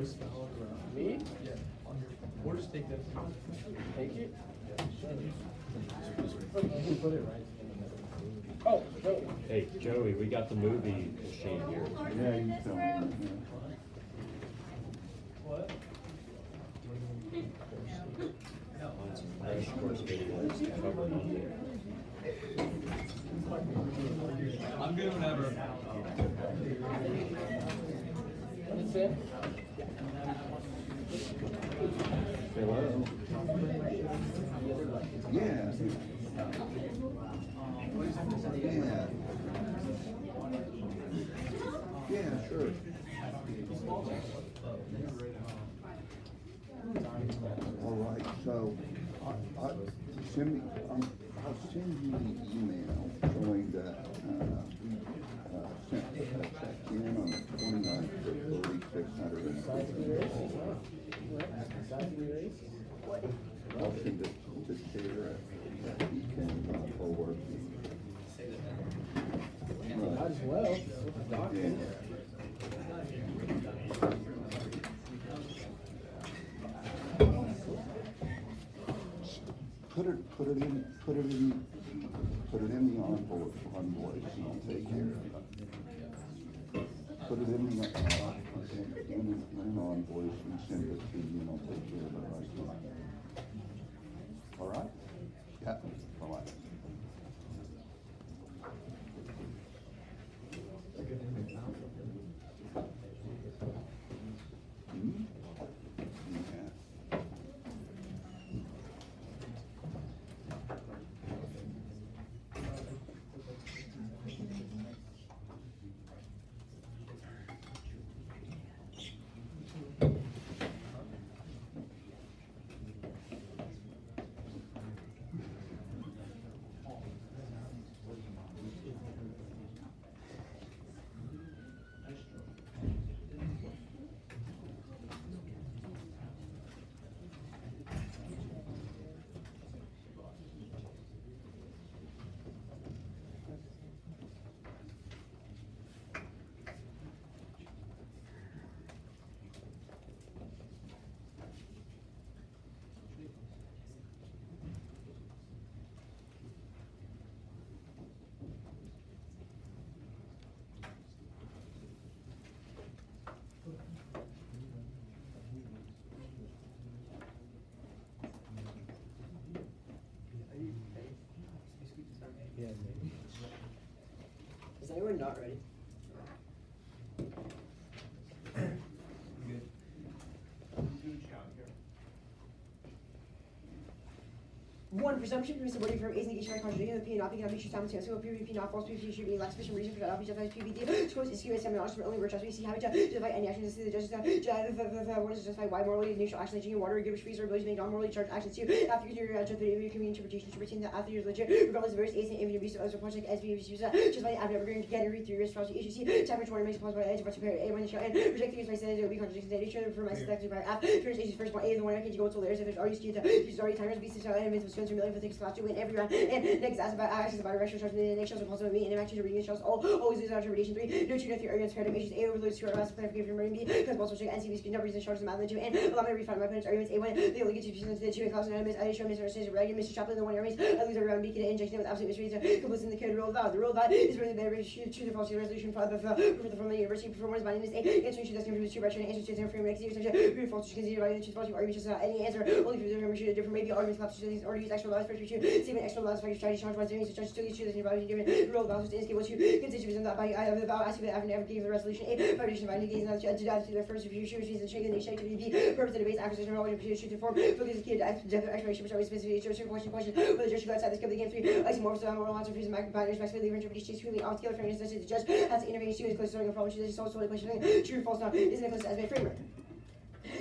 voice down around. Me? Yeah. Or just take this. Take it? You put it right in the middle. Oh, no. Hey, Joey, we got the movie machine here. Yeah, you tell me. What? On some crash course videos covered on there. I'm good whenever. That's it? Hello. Yeah. Yeah. Yeah, sure. All right, so I'll send you the email showing that we sent a check in on the 29th for $3,650. I'll send it to Chair if he can forward. Might as well. With the doctor. Yeah. Put it in the envoy, so I'll take care of it. Put it in the in an envoy and send it to you, and I'll take care of it right away. All right? Yeah. All right. Hmm? Yeah. Yeah, maybe. Is anyone not ready? One, presumption permissive wording from is negation by contradiction of the P not being ambitious simultaneously with PVP not false PVP should be less sufficient reason for that object of PVD. Scores is QS and honest only where trust we see how to justify any action to see the judges what is justify why morally neutral action like drinking water or give freeze or ability to make non-morally charged actions too. After your community interpretation to pretend that after years legit, regardless of various aids and even abuse of reports like SB abuse just like I've never going to get and read through your response to issue C. Temperature water makes it possible by edge of prepare A when the show and reject things by saying it will be contradictions that each other for my selected by F. First issues first one A the one I can go to layers if it's already skewed to use already timers be so enemies with students million for things class to win every round and next as about actions about direction charge the next shows also me and actions are reading shows always lose out interpretation 3 no true if your arguments paradigm issues A overloads to our master plan for giving marine B because also check NCB's numbers and charges the math and the 2 and allow me to refine my opponent's arguments A1 they only get 2% to the 2 and class and enemies I show misunderstandings regular Mr. Chaplin the one enemies I lose every round beacon injection with absolute mysteries complicit in the code rule of valid the rule of valid is really better true to false resolution for the from the university performance by name is A answering should destined for the 2 by trying to answer to frame next year true false to consider by the truth false arguments just any answer only for the number should different maybe arguments collapse to these or use extra laws for true statement extra laws for strategy charge by series to judge still use this about different rule values to indicate what you consider that by I have the value asking after never gave the resolution A foundation by negating that to the first of your shoes reason shaking the nation activity B purpose of the base acquisition role computer shoot to form focus the kid death exploration which always specific question whether the judge should go outside the scope of the game 3 I see more for moral answer freezing back binders max with the interpretation truly off together framework the judge has to intervene to is close to a problem which is also a question true false not isn't it close as a framework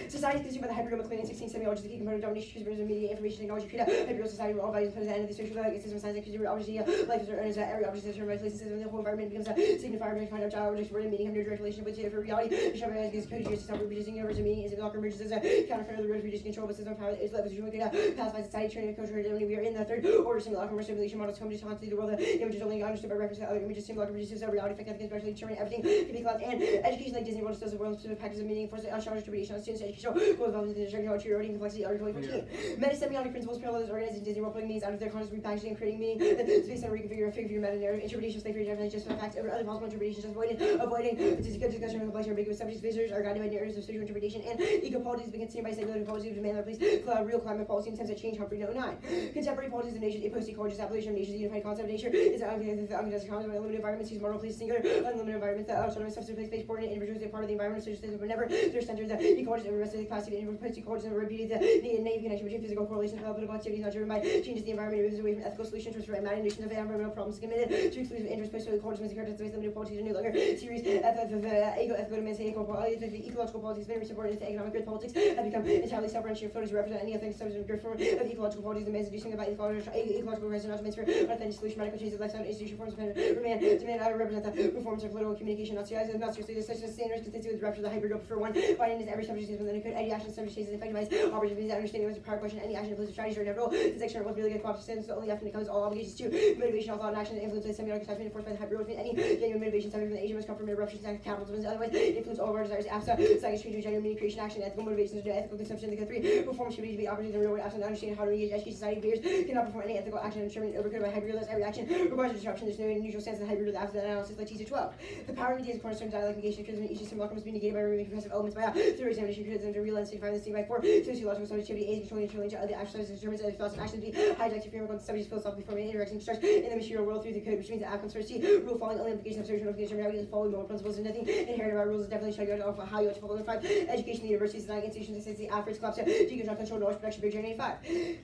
Society is consumed by the hyperreal McLean 1670 objects, the key component of domination, consumerism, media, information, technology, create a hyperreal society where all values put at the end of the social life, system of science, like consumer objects, life is earned, every object is determined by place and system, the whole environment becomes a signifier, find out child objects, word and meaning, come to a direct relation with for reality, the shadow is code used to self-reproducing universe and meaning is a locker emerges as a counterfeit of the road reducing control, but system of power is left as human data, pacified society, training, culture, identity, we are in the third order simulacrum, simulation models come to constantly the world, the images only understood by reference to other images, simulacrum reduces a reality, effect, especially determine everything can be cloud, and education like Disney World does the world specific practice of meaning, forces uncharged interpretation on students, educational goals involved in the technology, eroding complexity, article 14. Meta semiotic principles parallel those organized in Disney World, putting meanings out of their context, repackaging and creating meaning, space and reconfigure a figure meta narrative, interpretation of slavery, definitely just facts, other possible interpretations, avoiding, it's a good discussion of complex or ambiguous subjects, visitors are guided by narratives of social interpretation, and eco politics being considered by secular policy to demand that place, real climate policy intends to change Humphrey No. 9. Contemporary politics of nations, post-ecologist application of nations, the unified concept of nature, is uncontested concept of unlimited environments, sees moral place singular, unlimited environments, the autonomous substance place, space, coordinate, individuals, part of the environment, social systems, whenever they're centered, the ecologist and the rest of the capacity to post-ecologist and repeated the native connection between physical correlations and political activities not driven by changes in the environment, moves away from ethical solutions, transfer imaginations of environmental problems committed to exclusive interest, post-ecologist, and characteristics, limited policies, and no longer series, ethical demands, ecological politics, very subordinate to economic grid politics, have become entirely self-referential photos to represent any authentic substance of grid form of ecological politics, demands reducing about ecological resonance, for authentic solution, radical changes of lifestyle, institution forms, demand represent the performance of political communication, not seriously, the such standards consistent with rupture of the hybrid for one, finding is every subject is within a good, any action subject is effective as opportunities, understanding was a power question, any action includes strategies or inevitable, this action was really good cooperative, so only after it comes all obligations to motivation, all thought and action, influence of semiotic attachment enforced by the hybrid between any genuine motivation, subject from the agent must come from eruptions and capitalism, otherwise influence all of our desires, absent, psychic change, genuine meaning creation, action, ethical motivations, ethical consumption, the three, performance should be opportunities in the real world, absent understanding how to engage education, society, peers, cannot perform any ethical action determined overcode by hybrid, every action requires a disruption, there's no unusual sense in the hybrid after that analysis like teacher 12. The power of ideas is cornerstone dialect negation, criticism, each simulacrum must be negated by removing compressive elements by through examination, criticism, to real and find the state by 4, sociological subjectivity, aids controlling other exercises, determines other thoughts and actions, be hijacked to framework on the subject's philosophically forming interacting constructs in the material world through the code, which means the outcomes first see, rule following only implication of social notification, reality is following moral principles, and nothing inherited by rules is definitely showing you how you ought to follow the 5. Education, the universities, design institutions, the efforts, collapse, decontrol, control, knowledge, production, big journey 5.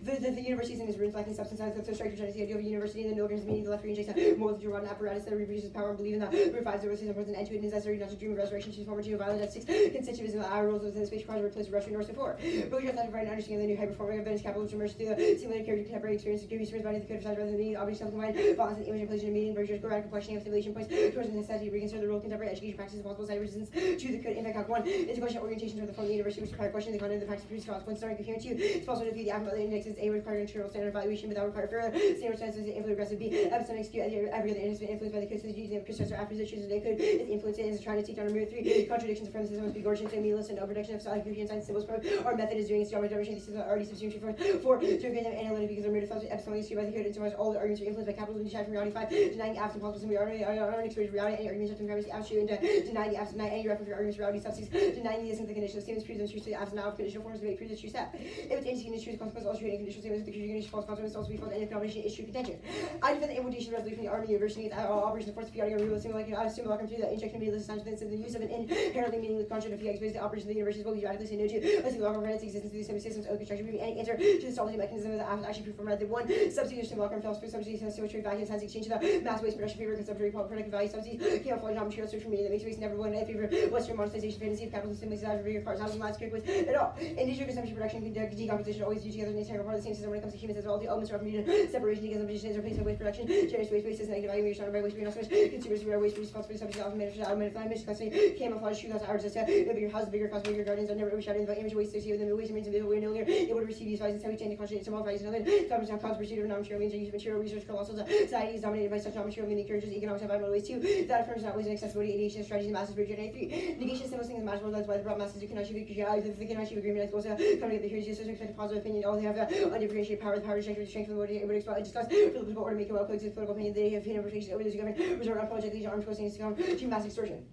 The universities and its roots lacking substance, so Strike rejects the idea of a university and the milligrams meaning the left rejects more than an apparatus that reproduces power and believe in that revives the racism present end to it necessary not to dream of resurrection to former to violence at 6 constitutivism our rules within the space requires a replace Russian North 4. But we just have to provide an understanding of the new high-performing evidence capitalism emerged through the simulated character contemporary experience to give you experience by the code of size rather than the object self-combined violence and image and position of meaning versus radical questioning of simulation points towards the necessity to reconsider the role of contemporary education practices possible side resistance to the code impact calc 1 is a question of orientation toward the form of the university which require questioning the content of the practice produce consequence starting coherent 2. It's also to defeat the alphabet indexes A required internal standard evaluation without required further standard sense is influence aggressive B epistemic skew every other industry influenced by the code so the using of Christopher after the chooses the code is influenced and is trying to take down and remove 3 contradictions from the system must be gorgeous and meaningless and no production of solid European science symbols probe or method is doing its job by demonstrating these systems are already subsumed for 4 to agree them analytic because removed from epistemic skew by the code and so much all the arguments are influenced by capitalism detached from reality 5 denying the absent possible we are experience reality any arguments of gravity absolute and denying the absent any reference to arguments reality substance denying the essence of the condition of statements proves and truth to the absent of conditional forms of the proves the true set if it's antecedent truth consequence also creating conditional statements the conditional false consequence also be false and if combination is true contention I defend the importation resolution of the army university all operations of force fiat or real simulacrum through the injection of the science the use of an inherently meaningless construct of fiat the operation of the universities will be radically say no to a simulacrum for its existence through the same systems of construction moving any answer to the solving mechanism of the actually proof from the 1 subsidy of simulacrum fails for subsidies and symmetry vacuum science exchange to the mass waste production favor consumptive productive value subsidies camouflage non-material social media that makes waste never one in favor western monetization fantasy of capitalism simply desire for bigger cars houses lines quick with at all individual consumption production decomposition always do together in the integral part of the same system when it comes to humans as well the elements are from separation decomposition is replaced by waste production generates waste is negative value measures on by waste consumers who waste responsibility subsidies often managed automated fine mission constantly camouflage shoe costs hours to bigger houses bigger costs bigger gardens are never overshadowed by image waste associated with the waste remains invisible we're no longer able to receive these values and we tend to concentrate small values and other governments have cons pursuit of non-material means and use material research colossal society is dominated by such non-material meaning encourages economics and environmental waste too that affirms not waste and accessibility ideation strategies masses bridge and 3 negation of simple things imaginable that's why the broad masses who cannot achieve they cannot achieve agreement also come together here is a positive opinion all they have undifferentiated power the power to strength the strength of the word able to discuss for the political order make it well coexist political opinion they have interpretation over those who govern resort on project these armed forces to come to mass extortion.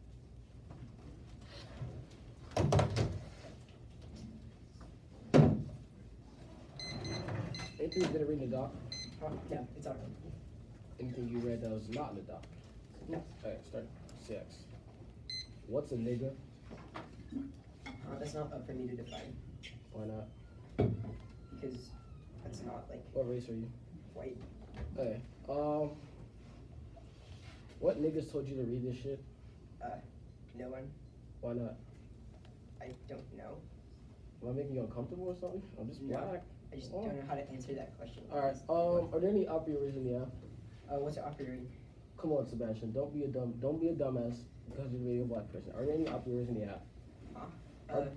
Anything you didn't read in the doc? No, it's all right. Anything you read that was not in the doc? No. Alright, start 6. What's a nigga? That's not up for me to define Why not? because that's not like What race are you? white. Okay. What niggas told you to read this shit? No one. Why not? I don't know. Am I making you uncomfortable or something? I'm just No. black. I just Oh. don't know how to answer that question. Alright, are there any a priori's in the app? What's an a priori? Come on, Sebastian, don't be a dumbass because you're really a black person. Are there any a priori's in the app?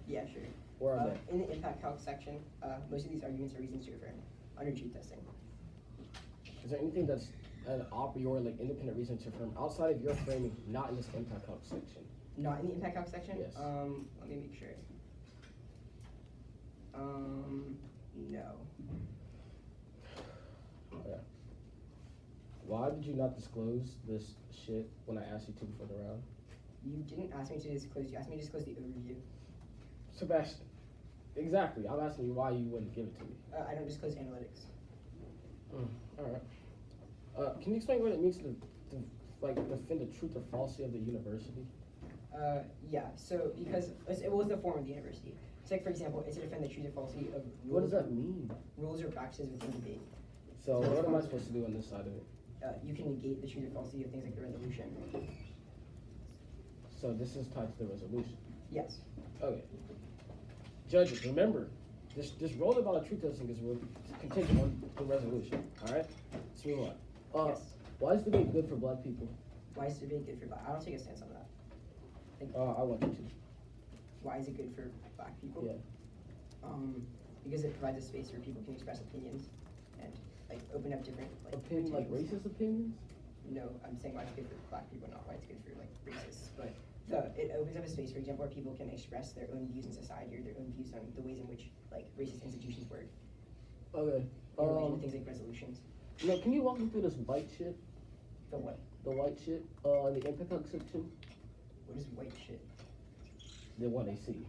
Yeah, sure. Where are they? In the impact calc section, most of these arguments are reasons to affirm under truth testing. Is there anything that's an a priori, like independent reason to affirm outside of your framing, not in this impact calc section? Not in the impact calc section? Yes. Let me make sure. No. Okay. Why did you not disclose this shit when I asked you to before the round? You didn't ask me to disclose, you asked me to disclose the overview. Sebastian, exactly. I'm asking you why you wouldn't give it to me. I don't disclose analytics. Alright. Can you explain what it means to like defend the truth or falsity of the university? Yeah, so because it was the form of the university. So like for example, it's to defend the truth or falsity of rules. What does that mean? Rules or practices within debate. So what am I supposed to do on this side of it? You can negate the truth or falsity of things like the resolution. So this is tied to the resolution. Yes. Okay. Judges, remember, this roll about a truth testing is contingent on the resolution. Alright? Let's move on. Yes. Why is debate good for black people? Why is debate good for black? I don't take a stance on that. I want you to. Why is it good for black people? Yeah. Because it provides a space where people can express opinions and like open up different like Opinion, like opinions. racist opinions? No, I'm saying why it's good for black people, not why it's good for like racists. But it opens up a space, for example, where people can express their own views in society or their own views on the ways in which like racist institutions work. Okay. In relation to things like resolutions. No, can you walk me through this white shit? The what? The white shit? In the impact calc section? What is white shit? The one they see.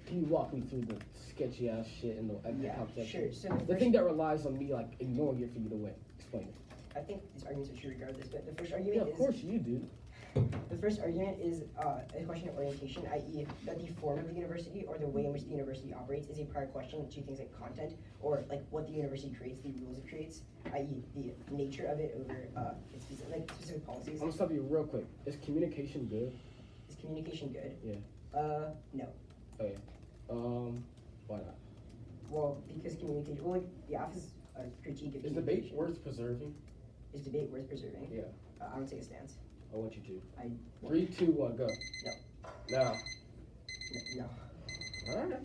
Can you walk me through the sketchy ass shit in the impact calc section? Sure. So The thing that relies on me like ignoring it for you to win. Explain it. I think these arguments are true regardless, but the first argument Yeah, is of course you do. the first argument is a question of orientation, i.e. that the form of the university or the way in which the university operates is a prior question to things like content or like what the university creates, the rules it creates, i.e. the nature of it over its specific policies. I'm gonna stop you real quick. Is communication good? Is communication good? Yeah. No. Okay. Why not? Well, because communication, well, like, the app is a critique of Is communication. debate worth preserving? Is debate worth preserving? Yeah. I would take a stance. I want you to. I 3, 2, 1, go. No. Now. No. Alright.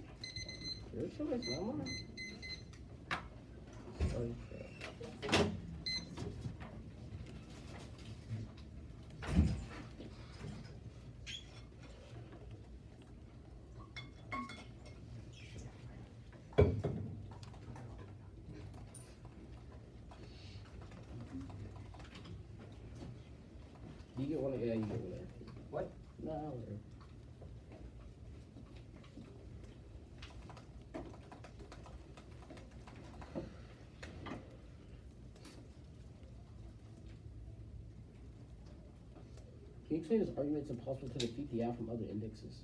Your choice, not mine. Sorry. You get one, yeah, you get one there. What? No, whatever. Can you explain this argument it's impossible to defeat the app from other indexes?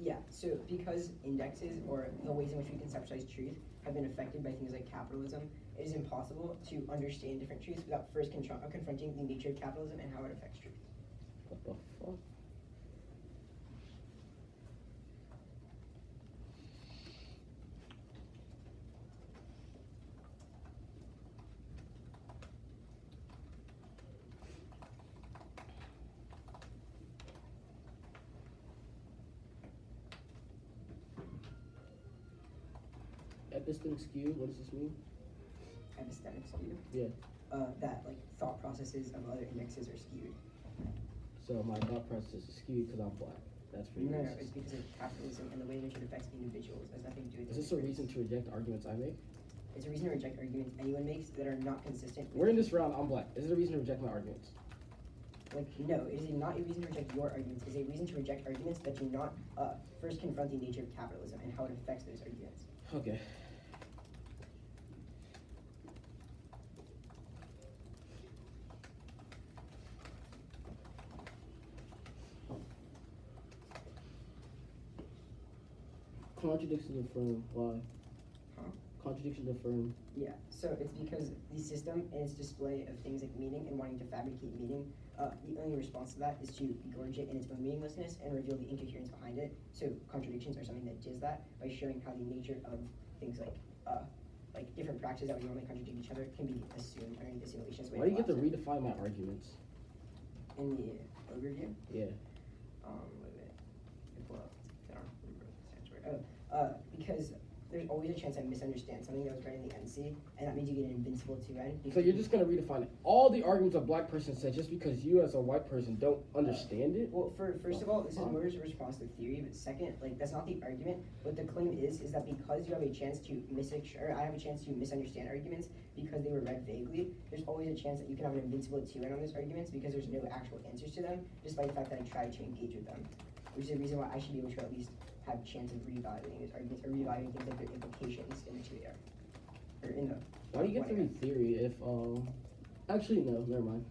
Yeah, so because indexes or the ways in which we conceptualize truth have been affected by things like capitalism, it is impossible to understand different truths without first confronting the nature of capitalism and how it affects truth. What the fuck? Epistemic skew, what does this mean? Epistemic skew. Yeah. That like thought processes of other indexes are skewed. So my thought process is skewed because I'm black. That's pretty No, racist. it's because of capitalism and the way in which it affects individuals. It has nothing to do with Is this a reason to reject arguments I make? It's a reason to reject arguments anyone makes that are not consistent with We're in this round, I'm black. Is it a reason to reject my arguments? like no, it is not a reason to reject your arguments, it is a reason to reject arguments that do not first confront the nature of capitalism and how it affects those arguments. Okay. Contradictions affirm. Why? Huh? contradiction to affirm. Yeah, so it's because the system and its display of things like meaning and wanting to fabricate meaning, the only response to that is to gorge it in its own meaninglessness and reveal the incoherence behind it. So contradictions are something that does that by showing how the nature of things like different practices that would normally contradict each other can be assumed underneath the simulations. Why do you get to redefine my arguments? In the overview? Yeah. Wait a minute. Pull up. I don't remember what it stands for. Because there's always a chance I misunderstand something that was right in the NC, and that means you get an invincible 2N. So you're just gonna redefine all the arguments a black person said just because you as a white person don't understand it? Well, first of all, this is more as a response to theory, but second, like, that's not the argument. What the claim is that because you have a chance to I have a chance to misunderstand arguments because they were read vaguely, there's always a chance that you can have an invincible 2N on those arguments because there's no actual answers to them, despite the fact that I tried to engage with them. Which is the reason why I should be able to at least have a chance of reevaluating those arguments or reevaluating things like their implications in the 2AR. Or in the Why do you get to 1AR. read theory if actually no, never mind.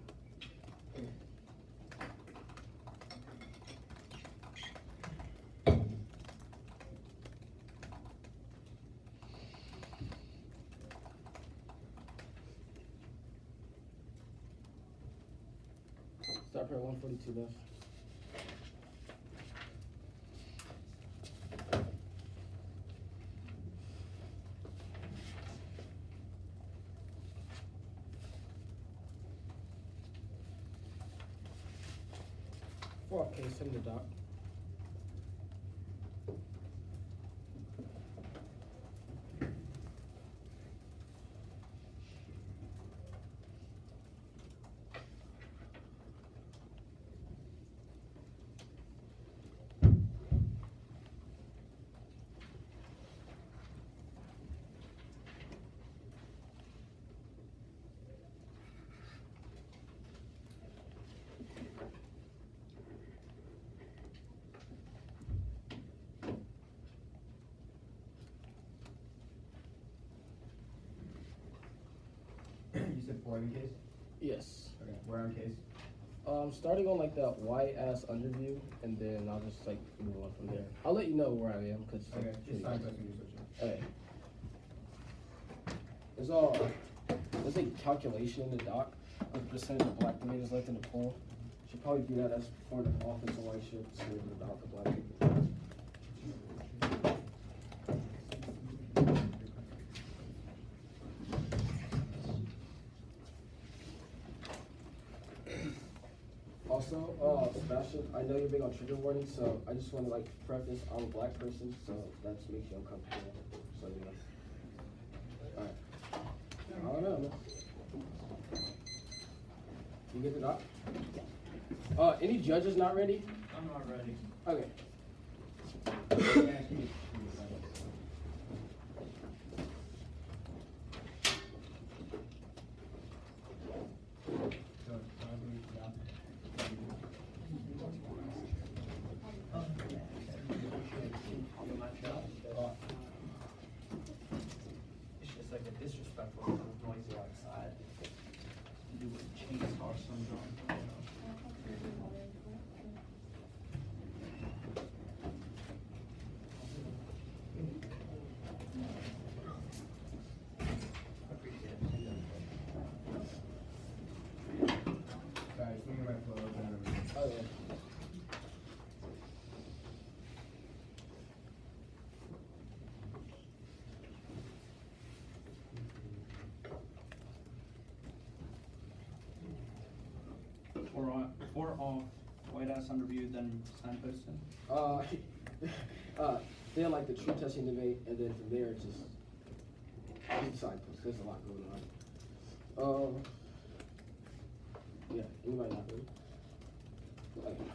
Start at 142 left. Okay, send the doc. You said 4 in case? Yes. Okay, where on case? Starting on like that white ass underview, and then I'll just like move on from there. I'll let you know where I am because Okay, just sign posting you switch it. Okay. There's a calculation in the doc of the percentage of black tomatoes left in the pool. Should probably do that as part of office and white shit so about the black people. Also, Sebastian, I know you're big on trigger warnings, so I just want to like preface I'm a black person, so that makes you uncomfortable. So you know. Alright. I don't know, man. You get the doc? Any judges not ready? I'm not ready. Okay. It's just like a disrespectful, noisy outside. You do a chainsaw syndrome. Sorry, swinging my flow down. Okay. Four off, white ass underview, then signposting. Then like the true testing debate, and then from there it's just signposts. There's a lot going on. Yeah, anybody not ready? Okay.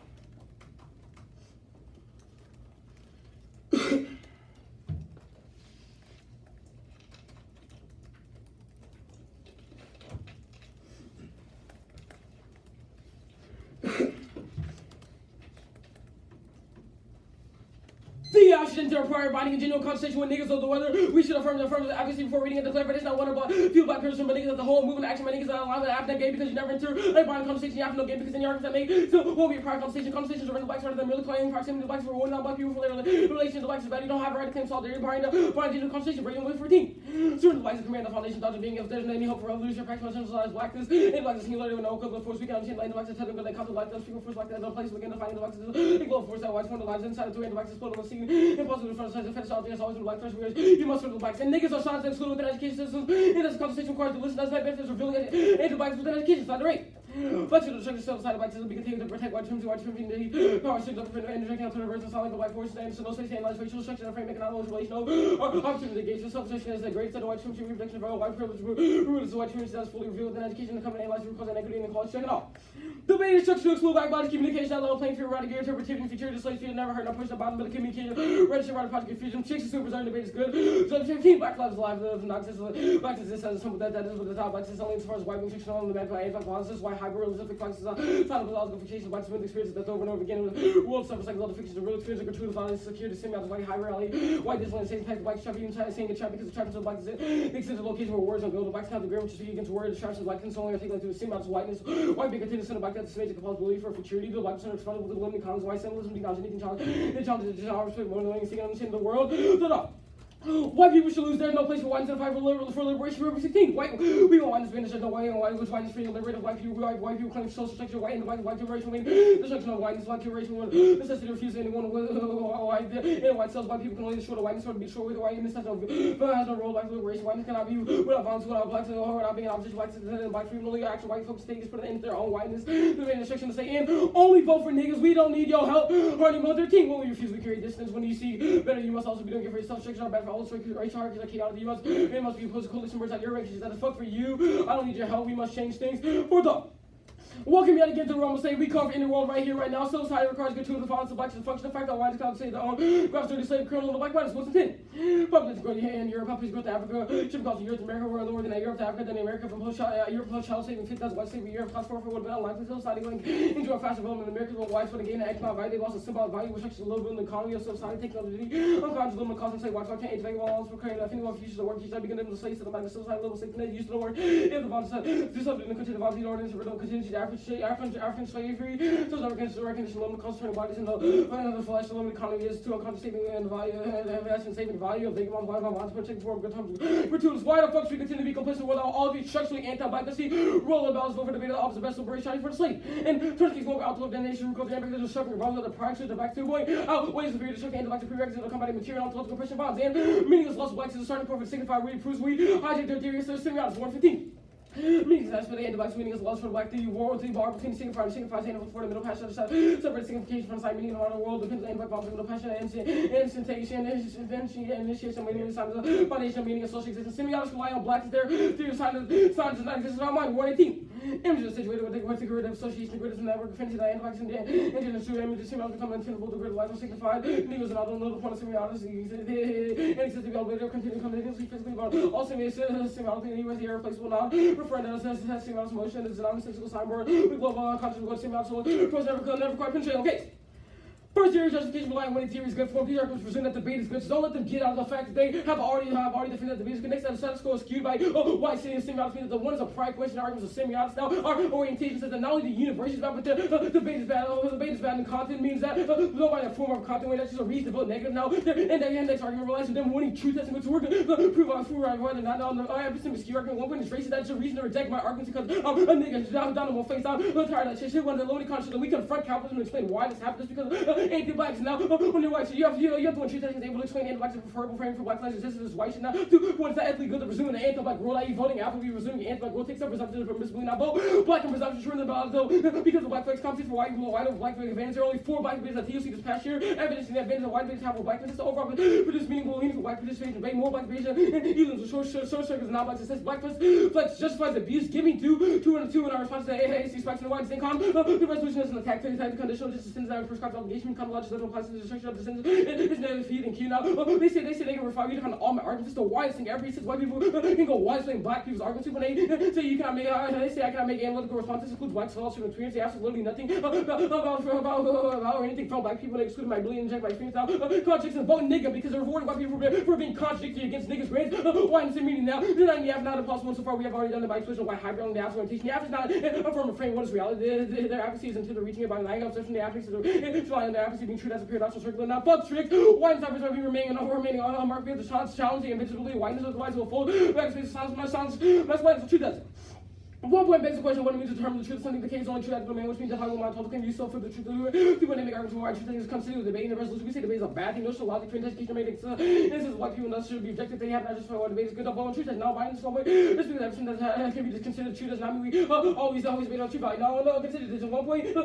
Now should enter a prior binding and genuine conversation with niggas of the weather. We should affirm the advocacy before reading and declare for this. Not one about few black person, but niggas as the whole movement action. My niggas are aligned with after that game because you never enter a binding conversation. You have no game because in your arguments that make so won't be a prior conversation. Conversations are in the blacks rather than really claiming proximity to blacks for one non-black people for their relation to blacks is bad. You don't have a right to claim solidarity behind genuine conversation. Breaking with 14. Certain blacks that command the foundation dodging being if there's any hope for revolution, practice centralized blackness. In blacks is singularity with no equivalent force. We can understand the blacks are telling they come to like those people first like that no place we can define the blacks as a global force that whites from the lives inside of two and the blacks explode on the scene. Impossible to front size of fetish it's always been black first years. You must serve the blacks and niggas are sons and excluded within education systems. In this conversation requires to listen as that benefits revealing into blacks within education. Side rate. Blacks are the structure self side of blacks be continuing to protect white terms, the power state of and rejecting alternative versus solid black forces and so no space analyze racial structure and frame economic relational opportunity to engage with self-sufficiency as the great set of white terms reproduction of all white privilege rooted as white terms that's fully revealed within education and coming analyze root cause inequity and inequality. Check it out. Debate is structure to exclude black bodies, communication, level playing field, right, gear, interpretation, future, legislation, never heard, no push the bottom of the communication, register, right, project, confusion, chicks, super, preserving debate is good. So 15, black lives alive, live, not exist, black exists as something that is with the top, black exists only as far as white being fictional, on the bad, black, black, violence, why hyper realistic, black is time of logical fictions, white smooth experiences that over and over again, with world suffers like a lot of fictions, the real experience, gratuitous violence, security, semi-out, white high reality, white discipline, same type of black trap, even saying the trap because the trap is black is it, the extent of location where words don't go, the blacks count the grammar, which is speaking against words, distractions, black can only articulate to the same amount of whiteness, white being continuous in the black, that's the major compulsive belief for futurity, the black center exploded with the limiting comments, white symbolism, the anything challenge, the challenge of the respect, more knowing, seeing, understanding the world, white people should lose. There's no place for whites to fight for liberation. Remember 16. White, we want white Spanish. There's no white and white. Which white is free and liberated. White people claim social structure. White and white liberation. Destruction of whiteness. White liberation. Necessity to refuse anyone with white. In white cells, white people can only destroy the whiteness or be destroyed with the white. And this has no role. Black liberation. Whiteness cannot be without violence. Without blacks without being in opposition. White citizens and black freedom. Only actual white folks take is put into their own whiteness. The main instruction to say and only vote for niggas. We don't need your help. Hardy Mother 13. When we refuse, we carry distance. When you see better, you must also be doing it for yourself. Structure are bad for all HR. Like out of the US, it must be opposed to coalition words out your races. That is fuck for you. I don't need your help. We must change things for the. Welcome yet again to the Rumble State. We come in the world right here, right now. So society requires good to the violence of blacks and function. The fact that white is called say their own. Grabs 30 slave criminal and the black white is supposed to 10. Puppies grow in Europe, puppies grow to Africa. Ship calls to Europe, America, we're lower than Europe to Africa, then America from Europe plus child saving 50,000 white slavery. Europe class 4 would have been unlikely. Society going into a faster development in America when whites would have gained an economic value. They lost a symbolic value, which actually a little bit in the economy of society, taking up the duty. Unconscious little cause and say whites can't age while for creating anyone future the work. You start beginning to slave to the back of society level 6 and used to the word. If the bonds do something to continue the bonds, ordinance, don't continue to African slavery, so the recognition of concentrating bodies in the flesh, the limited economy is to a conscious saving and value, and saving value of vagabonds, vagabonds, protecting for good times. Gratuitous, why the fuck should we continue to be complicit without all of these structurally anti-blackness? Roll the balls, vote for debate of the opposite best liberation shouting for the slave. And Turkey's going out to look the nation, root cause the empire, there's suffering, rather than the practice, the back to boy, outweighs the very destruction and the back to prerequisite of combating material and political oppression bonds. And meaningless loss of blacks is a starting point for signified really proves we hijack their theory, so semi-out is 115. Meaning that's for the end of blacks, meaning is lost for the black the war to the bar between signified and signifies and for the middle passion separate signification from the side meaning around the world depends on black bombs middle passion instantation initiation meaning signs of foundation meaning of social existence semiotics rely on blacks there theory signs does not exist in our mind 118 images situated with the grid of association grid is a network affinity that blacks and indigenous true images semiotics become untenable the grid of life is signified needles and other little point of semiotics and exists to be elevated or continue continuously physically but all semiotics in the US the irreplaceable now referring to as semiotics motion is an nonsensical signboard with global unconscious what semiotics never quite penetrate. Okay. First theory justification relying when a theory is good for these arguments presume that debate is good, so don't let them get out of the fact that they have already defended that debate is good. Next, that the status quo is skewed by why semiotics means that the one is a prior question arguments of semiotics. Now, our orientation says that not only the universe is bad, but the debate is bad. The debate is bad, and content means that nobody a form of content way that's just a reason to vote negative. Now, and the next argument relies on them winning truth testing, which we're going to prove on food right whether not on the every skew argument. One point is racist. That's a reason to reject my arguments because a nigga down on my face. I'm tired of that shit. When the lonely conscious that we confront capitalism and explain why this happened, just because anti-blacks now. When you're white, so you have to when truth is able to explain anti-blacks as a preferable frame for black lives existence as white should now. When it's not ethically good to presume the anti-black world, i.e. voting out, we resuming the anti-black world takes up presumption from misbelieving not vote. Black and presumption true in the balance though because the black flags competition for white people, white over black flag advantage. There are only 4 black debates at TOC this past year, evidencing that advantage of white debates have for black debates. So overall produce meaningful white participation debate, more black debate, and even the short circles not black success. Black flex justifies abuse giving 2 in our response to AAC spikes in the white income. The resolution is an attack to conditional justice sins that prescribed obligation from chronological doesn't apply to the destruction of the sentence. It's never feed and Q now. They say they can refine you to find all my arguments. It's the widest thing ever. Since white people can go widest thing black people's arguments when they say you cannot make they say I cannot make analytical responses includes white thoughts from experience. They absolutely nothing about or anything from black people. They exclude my ability to inject my experience now. Contradicts and vote nigga because they're rewarding white people for being contradictory against niggas' grades. Why is it meaning now? Denying the app not impossible. So far we have already done it by explicit white hybrid on the app orientation. The app is not a form of frame. What is reality? Their advocacy is until they're reaching it by lying obsession. The advocacy is relying on their advocacy being true as a paradoxical circle. Now fuck strict. Why is we remaining on mark because the challenging and visibility whiteness otherwise will fold. Back space sounds my whiteness truth does it. 1 point begs the question what it means to determine the truth of something. The case is only true at the domain, which means that how we want to claim use self for the truth of the people they make arguments for why truth things comes to the debate and the resolution. We say debate is a bad thing. No social logic, trained education made it. This is why people thus should be objective. They have not just for what debate is good of all truth. That's not violence. Just because everything that can be considered true does not mean we always made on truth. No, consider this. 1 point. This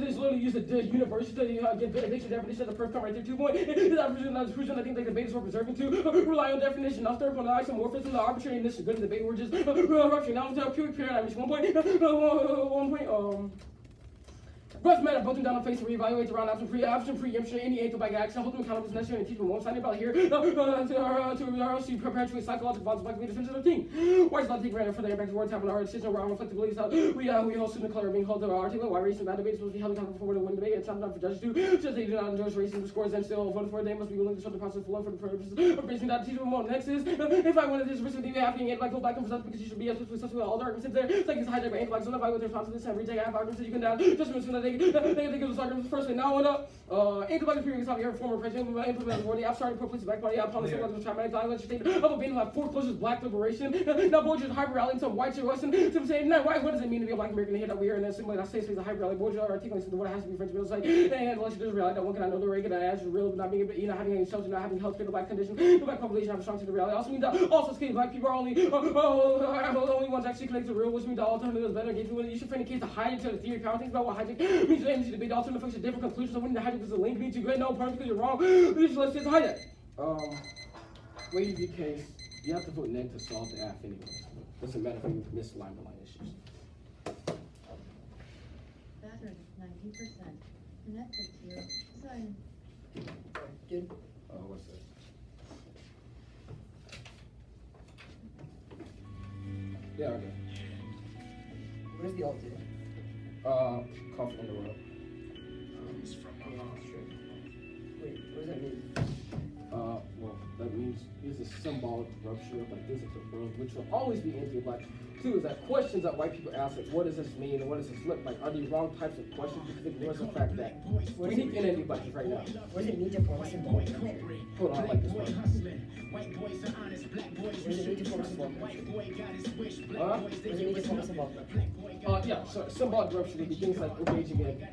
is literally use the university get benediction definition of the first come right there. 2 point. Is that prison? I think the debate is for preserving to rely on definition. Now third point, isomorphism, the arbitrary and this is good in debate. We're just rupturing. Now tell pure paradigm. 1 point. 1 point. Rough matter, voting down on face and reevaluate around option preemption, any ankle by action, hold them accountable is necessary and teach them won't sign about here to perpetuate psychological bonds like we defend their team. Why is not taking granted for the impact of words having our decision around reflective beliefs? We hold student color being held to our article. Why racing that debate is supposed to be held accountable for win debate? It's not enough for judges to just they do not endorse racism scores and still vote for it. They must be willing to show the process for the purposes of raising that teacher more. Next is if I wanted this risk of happening and like go back and present because you should be successful with all the arguments there. It's like it's hijacked by ankle like somebody with their response to this and retake I have arguments that you can down just as soon as they give us arguments first way. Now on up ankle like previous time here former president implemented the I've started pro black party upon the traumatic violence state of a being like foreclosures black liberation. Now boys just hyper rallying some white shit Western to say no why what does it mean to be a black American here that we are in that similar space of hyper rally boys are articulating what it has to be French middle side and unless you just realize that one cannot know the regular as real not being not having any shelter not having health care the black condition the black population have a strong to the reality also means that also skinny black people are only ones actually connected to real which means the alternative is better engagement with it. You should find a case to hide into the theory power things about what hijack means to the debate the alternative function different conclusions of when the hijack is a link means you good no part because you're wrong let's just hijack way to be case you have to vote neg to solve the app anyways. Doesn't matter if you misaligned the line issues. Battery 90%. Netflix here. Sign. Good. What's this? Yeah, okay. What does the alt do? Coffee underworld. Wait, what does that mean? Well, that means it's a symbolic rupture of like this is the world, which will always be anti-black. 2 is that questions that white people ask, like, what does this mean and what does this look like? Are these wrong types of questions because it ignores the fact that we need an anti-black right now. What does it mean to form a symbolic rupture? Hold on, like this one. What does it mean to form a symbolic rupture? What does it mean to form a symbolic rupture? Yeah, so symbolic rupture would be things like engaging in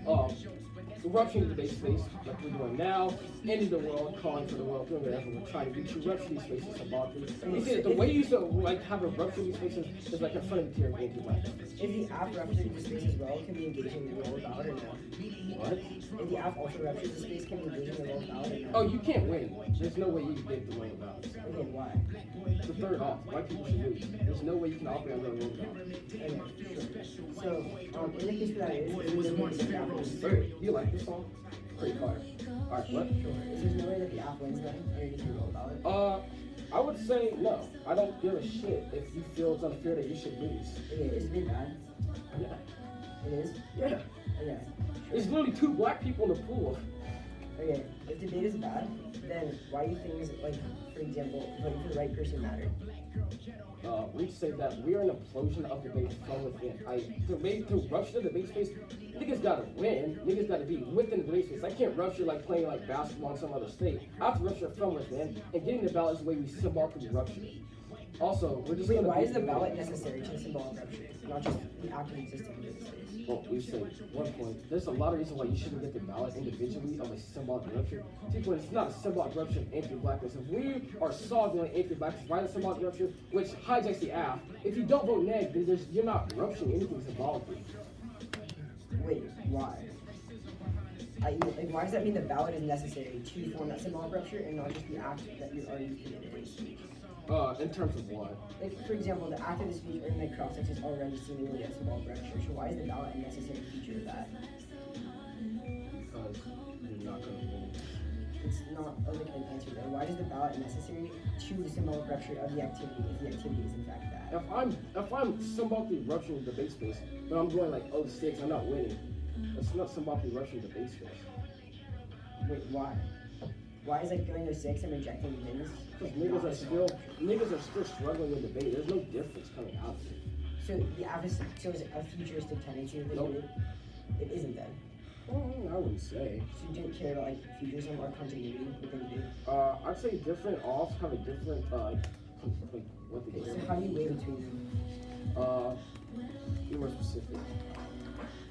eruption of the debate space, like we're doing now, ending the world, calling for the world, doing whatever we're trying to do to rupture these spaces symbolically. You see, the way you used to like have a rupture of these spaces is like confronting the theory of black. If the app ruptures the space as well, can we engage in the world without it or no? What? If the app also ruptures the space, can we engage in the world without it or no? Oh, you can't win. There's no way you can get the world without it. Again, why? The third off. White people should lose. There's no way you can operate on the world without it. Okay, sure. So, in the case that is, You like this song? Pretty fire. Alright, what? Sure. Is there no way that the app wins then? Underneath your world without it? I would say no. I don't give a shit if you feel it's unfair that you should lose. Okay, is it bad? Yeah. It is? Yeah. Okay. There's literally 2 black people in the pool. Okay, if debate is bad, then why do things like, for example, voting for the right person matter? We'd say that we are an implosion of debate from within. To rupture the debate space, niggas gotta win. Niggas gotta be within the debate space. I can't rupture like playing like basketball in some other state. I have to rupture from within, and getting the ballot is the way we symbolically rupture it. Also, we're just Wait, why is the ballot necessary to the symbolic rupture, not just the act of existing in the space? Well, we say 1 point. There's a lot of reasons why you shouldn't get the ballot individually of a symbolic rupture. 2 points, it's not a symbolic rupture of anti-blackness. If we are solving anti-blackness by the symbolic rupture, which hijacks the app, if you don't vote neg, then you're not rupturing anything symbolically. Wait, why? Why does that mean the ballot is necessary to form that symbolic rupture and not just the act that you're already committed? In terms of what? Like, for example, the act of the speech or the cross-sex is already seemingly a symbolic rupture, so why is the ballot a necessary feature of that? Because you're not not gonna win. It's not like an answer there. Why is the ballot necessary to the symbolic rupture of the activity if the activity is in fact that? If I'm symbolically rupturing the debate space, but I'm going like 06, I'm not winning. That's not symbolically rupturing the debate space. Wait, why? Why is like going 06 and rejecting wins? Because niggas are still struggling in debate. There's no difference coming out of it. So the adversary, so is it a futuristic tendency of the Nope. debate? It isn't then. I wouldn't say. So you didn't care about like futurism or continuity within the debate? I'd say different offs have a different like what they Okay, do. so how do you weigh between them? Be more specific.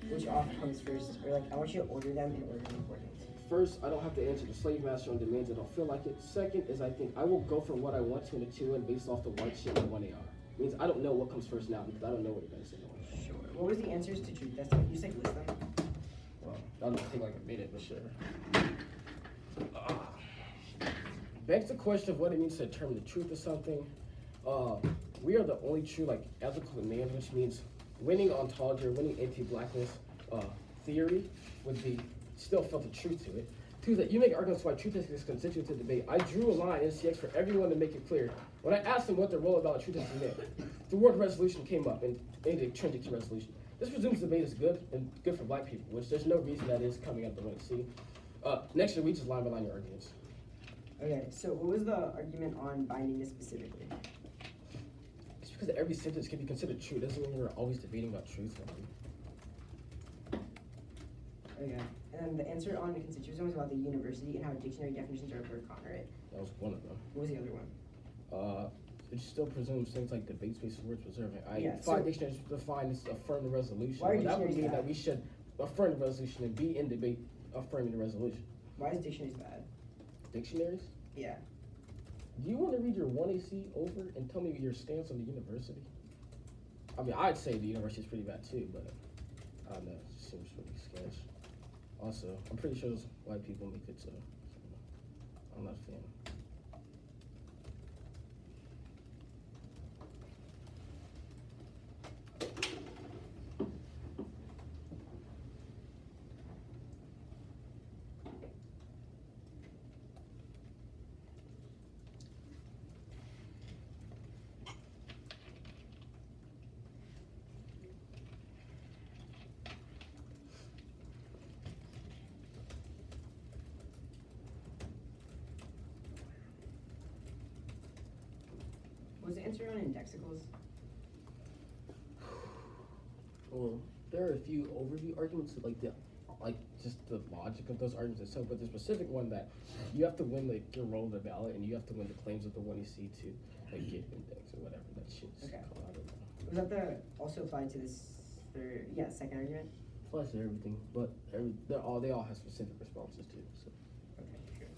Which off comes first? Or like I want you to order them in order of importance. First, I don't have to answer the slave master on demands. I don't feel like it. Second is I think I will go for what I want to in the 2 and based off the white shit and 1 AR. Means I don't know what comes first now because I don't know what you're gonna say. Sure. What was the answers to truth testing? You just like list them. Well, that'll take like a minute, but sure. Begs the question of what it means to determine the truth of something. We are the only true like ethical demand, which means winning ontology or winning anti-blackness theory would be still felt the truth to it. Two is that you make arguments why truth testing is constituent to debate. I drew a line in CX for everyone to make it clear. When I asked them what their role about truth testing meant, the word resolution came up and made it intrinsic to resolution. This presumes debate is good and good for black people, which there's no reason that is coming up the way to see. Next year, we just line by line your arguments. Okay, so what was the argument on bindingness specifically? Just because every sentence can be considered true doesn't mean we're always debating about truth. Okay, and then the answer on the constituency was about the university and how dictionary definitions are a word con, right? That was one of them. What was the other one? It still presumes things like debate space and words preserving. Yeah, Five so- dictionaries define this affirm the resolution. Why are Well, that would dictionaries mean that bad? we should affirm the resolution and be in debate affirming the resolution. Why is dictionaries bad? Dictionaries? Yeah. Do you want to read your 1AC over and tell me your stance on the university? I mean, I'd say the university is pretty bad too, but I don't know. It just seems really sketch. Also, I'm pretty sure those white people make it, so I'm not a fan. Was the answer on indexicals? Well, there are a few overview arguments that like just the logic of those arguments itself, but the specific one that you have to win like your role in the ballot and you have to win the claims of the 1EC to like get index or whatever that shit's Okay. called. I don't know. Was that the also applied to this third, yeah, second argument? Applies to everything, but they all have specific responses too. So. Okay, sure.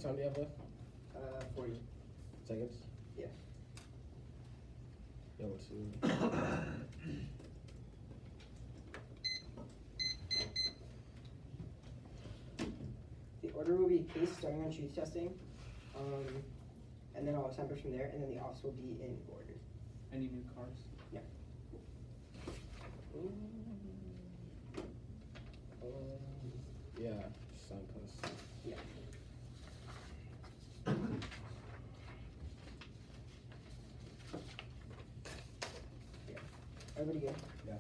much time do you have left? 40. Seconds? Yeah. Yo, let's see. The order will be case starting on truth testing, and then I'll assign first from there, and then the offs will be in order. Any new cards? Yeah. Yeah, signpost. Yeah. Yeah. Everybody good? Yeah.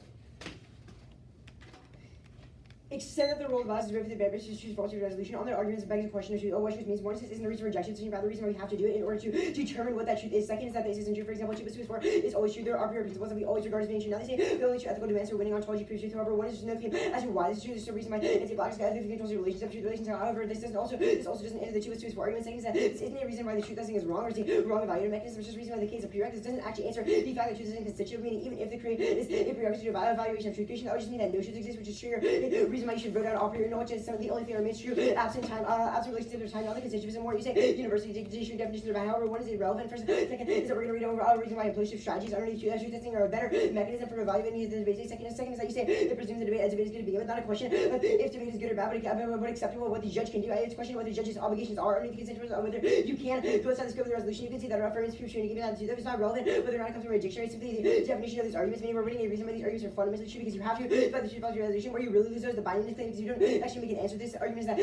Extend that the role of us is ready for the beverage to choose faulty resolution on their arguments begs the question of truth. Oh, what truth means? One is isn't the reason for rejection, so about the reason why we have to do it in order to determine what that truth is. Second is that this isn't true. For example, truth is for is always true. There are pure principles that we always regard as being true. Now they say the only true ethical demands for winning ontology proves truth. However, one is just no claim as to why this is true. This is the reason why anti-black ethics controls the relationship truth relations. However, this also doesn't end the two is for argument. Second is that this isn't a reason why the truth testing is wrong or is a wrong evaluating mechanism. It's just a reason why the case of prerequisites doesn't actually answer the fact that truth isn't constitutive. Meaning even if the create is a prerequisite to evaluation of truth creation, that would just mean that no truth exists, which is true. The reason why you should vote out all your knowledge is some of the only thing that remains true. Absent time, absent relationship to time, not the constitutivism. More you say university dictation definitions about. However, one is irrelevant. First, second is that we're going to read over all the reason why implicit strategies underneath truth testing are a better mechanism for evaluating the debate. Second is that you say it presumes the debate is good to begin with, not a question of if debate is good or bad, but acceptable what the judge can do. It's a question of what the judge's obligations are underneath the constitution of whether you can go outside the scope of the resolution. You can see that affirmance proves true and given that to it's not relevant whether or not it comes from a dictionary. Simply the definition of these arguments, meaning we're reading a reason why these arguments are fundamentally true because you have to find the truth about your resolution. Where you really lose those the binding claim because you don't actually make an answer to this argument is that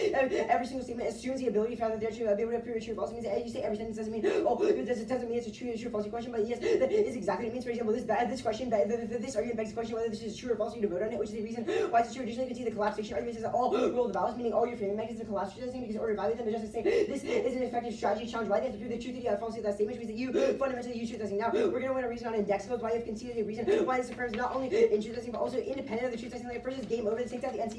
every single statement assumes the ability for there to be able to prove a true or false. It means that you say every sentence doesn't mean it doesn't mean it's a true or false question, but yes, that is exactly what it means. For example, this question, this argument begs the question whether this is true or false. You need to vote on it, which is the reason why it's true. Additionally, you can see the collapsation argument says that all rule of the vowels, meaning all your framing mechanisms of collapse testing because in order to evaluate them, the judge say this is an effective strategy challenge. Why they have to prove the truth of the falsity of that statement, which means that you fundamentally use truth testing. Now we're going to win a reason on index codes. Why you have conceded a reason why this affirms not only in truth testing but also independent of the truth testing. Like first is game over. This takes out the NC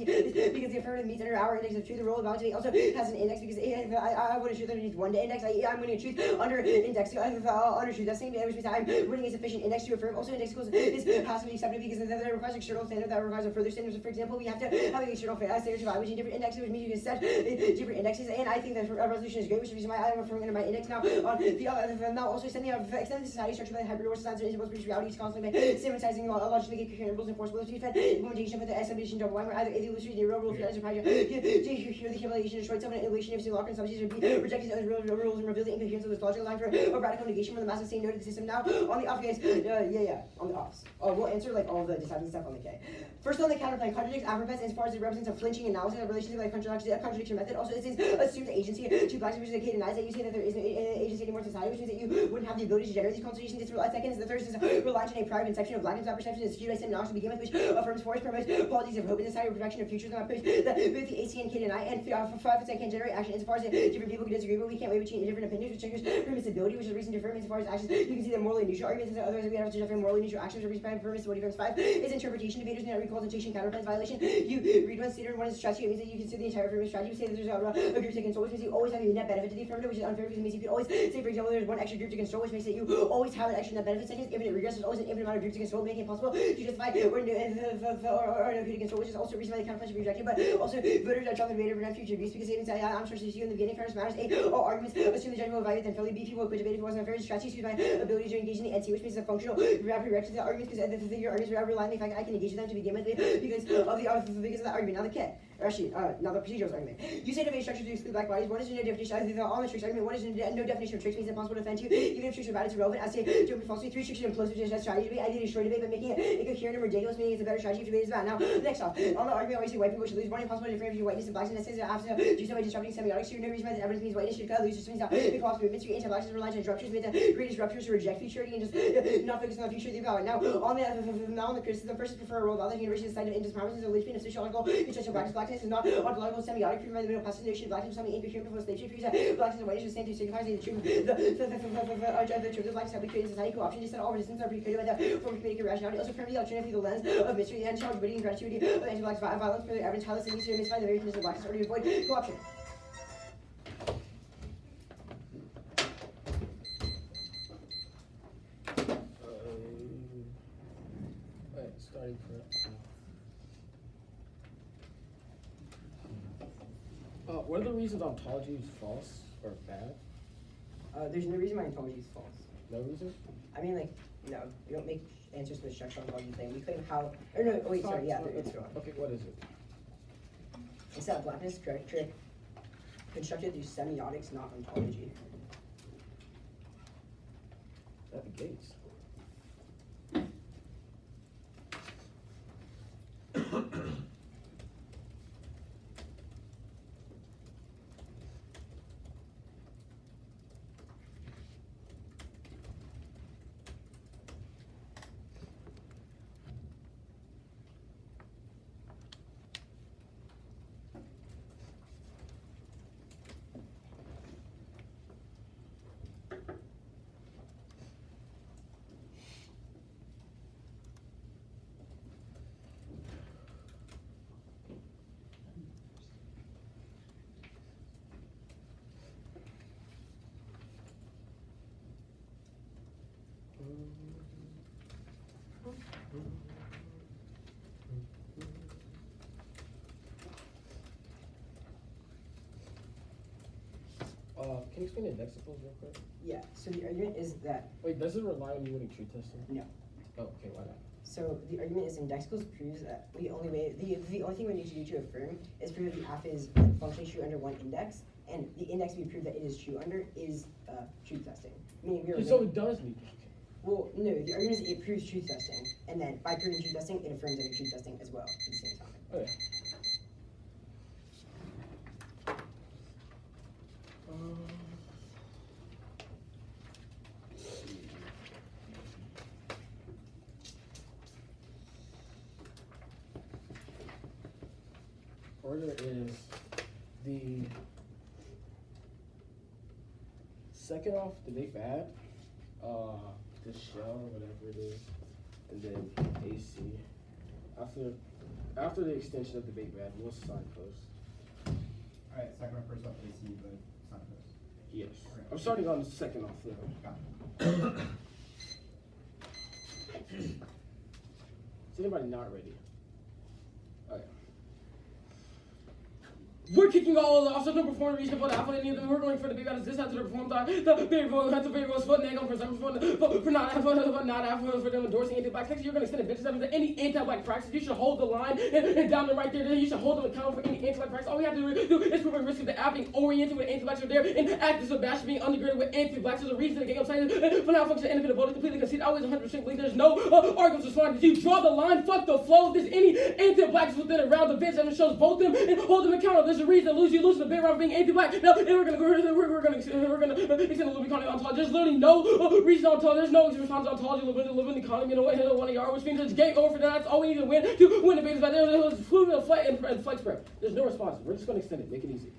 because the affirmative meets under our index of truth. The rule of vowel also has an index because I would have truth underneath one index. I'm winning a truth under index under truth testing, which means I'm winning a sufficient index to affirm. Also, index equals has to be accepted because that requires external standard that requires a further standard. For example, we have to have an external standard to evaluate different indexes, which means you can set different indexes. And I think that resolution is great, which is the reason why I'm affirming under my index now. On the now also extending the society structure by the hybrid order science and multiple reality is constantly systematizing logically coherent rules enforceable to defend implementation with the estimation double line where either A, the illusory real rule of finance or project here the humiliation destroyed self and illusion if lock and subsidies would be rejected as rules and reveal the incoherence of this logical line for a radical negation from the massive same noted system. Now on the off guys, on the offs. We'll answer like all the deciding stuff on the K. First on the counterclaim, contradicts Afropets as far as it represents a flinching analysis of relations like contradiction method. Also, it says assumes agency to blacks which is a K denies that you say that there isn't agency anymore in society, which means that you wouldn't have the ability to generate these consultations. It's second is the third is reliant on a prior conception of blackness. That perception is skewed by some knowledge to begin with, which affirms force promotes qualities of hope in society, perfection of futures, and that both the AC and K deny and 5% can generate action insofar as different people can disagree, but we can't wait between different opinions, which triggers permissibility, which is a reason to affirm insofar as actions. You can see the morally neutral arguments and others we have to define morally neutral actions, which is reason permissibility. 5 is interpretation debaters and recall concentration counterplans violation. You read one stated and one is strategy. It means that you consider the entire affirmative strategy. You say that there's a group to control, which means you always have a net benefit to the affirmative, which is unfair because it means you can always say, for example, there's one extra group to control, which makes it you always have an extra net benefit. Second is infinite regress. There's always an infinite amount of groups to control, making it possible to justify or no who to control, which is also a reason why the counterplans should be rejected. But also voters are trying to debate prevent future abuse because they even say I'm sure you in the beginning fairness matters. All arguments assume the judge will evaluate them fairly. B people will quit debate if it wasn't unfair. Strategy excuse my ability to engage in the NC, which means a functional prerequisite to the arguments because your arguments rely on the fact that I can engage with them to begin with because of the argument. Now the K. Actually, now the procedurals argument. You say debate structure to exclude black bodies. One is no definition on the tricks argument. One is no definition of tricks means it's impossible to defend you, even if tricks are bad, it's irrelevant. I say to be falsely. 3 tricks implosive to a strategy debate. I did a short debate, but making it incoherent and ridiculous, meaning it's a better strategy if debate is bad. Now, next off, on the argument, always say white people should lose. One impossible to differentiate between whiteness and blackness. That says that after do so by disrupting semiotics, no reason why the evidence means whiteness should lose. Just means that it causes movements to anti-blackness reliant on disruptors, made the greatest ruptures to reject futurity and just not focus on the future of the valid. Now, on the criticism, first is prefer a role of other universities side of injustice of linchpin of sociological conceptual blackness is not ontological semiotic proven by the middle passage notion of blackness becoming incoherent before slave trade that blackness and whiteness should stand to signify the truth the truth of blackness that we create in society co-option is that all resistance are pre-created by the form of comedic irrationality also permeate the alternative through the lens of mystery and challenge witty and gratuity of anti-black violence for the evidence how this needs to misfire the very condition of blackness or to avoid co-option. Starting for what are the reasons ontology is false? or bad? There's no reason why ontology is false. No reason? I mean, like, no, we don't make answers to the structural ontology thing. We claim how, or no, oh wait, sorry, yeah, there is one. Okay, what is it? It's that blackness correct trick constructed through semiotics, not ontology. At the gates. Can you explain indexicals real quick? Yeah, so the argument is that, Wait, does it rely on you winning true testing? no. Oh, okay, why not? So the argument is indexicals proves that the only way, the only thing we need to do to affirm is prove that the f is functionally true under one index, and the index we prove that it is true under is truth testing. Meaning we are So it does need to. well, no, the argument is it proves truth testing, and then by proving truth testing, it affirms under truth testing as well at the same time. Oh, yeah. Order is the second off debate bad, the shell, whatever it is, and then AC. After the extension of debate bad, we'll signpost. Alright, second one first off AC, but signpost. Yes. Okay. I'm starting on the second off though. Got it. Is anybody not ready? Okay. We're kicking all of the offset number 4 reason for the alpha any of them. We're going for the big battles. This has to perform the variable has to variable foot and for some for not alpha for them endorsing anti-black sex. You're gonna extend a bitch to any anti-black practice. You should hold the line and down them right there. You should hold them accountable for any anti-black practice. All we have to do is prove a risk of the app being oriented with anti-blacks are there and act as a bash being undergirded with anti-blacks. There's a reason the game side for now function independent voting completely concede. Always 100% believe there's no arguments to swine. You draw the line, fuck the flow. If there's any anti-blacks within around the bench that shows both them and hold them accountable. There's a reason you lose the big round being anti-black. Now we're gonna extend a little bit economy ontology. There's literally no reason ontology. There's no response to ontology. Living the economy in a way one of y'all, which means it's game over for that. That's all we need to win the bases. But there's flex prep. There's no response. We're just gonna extend it. Make it easy.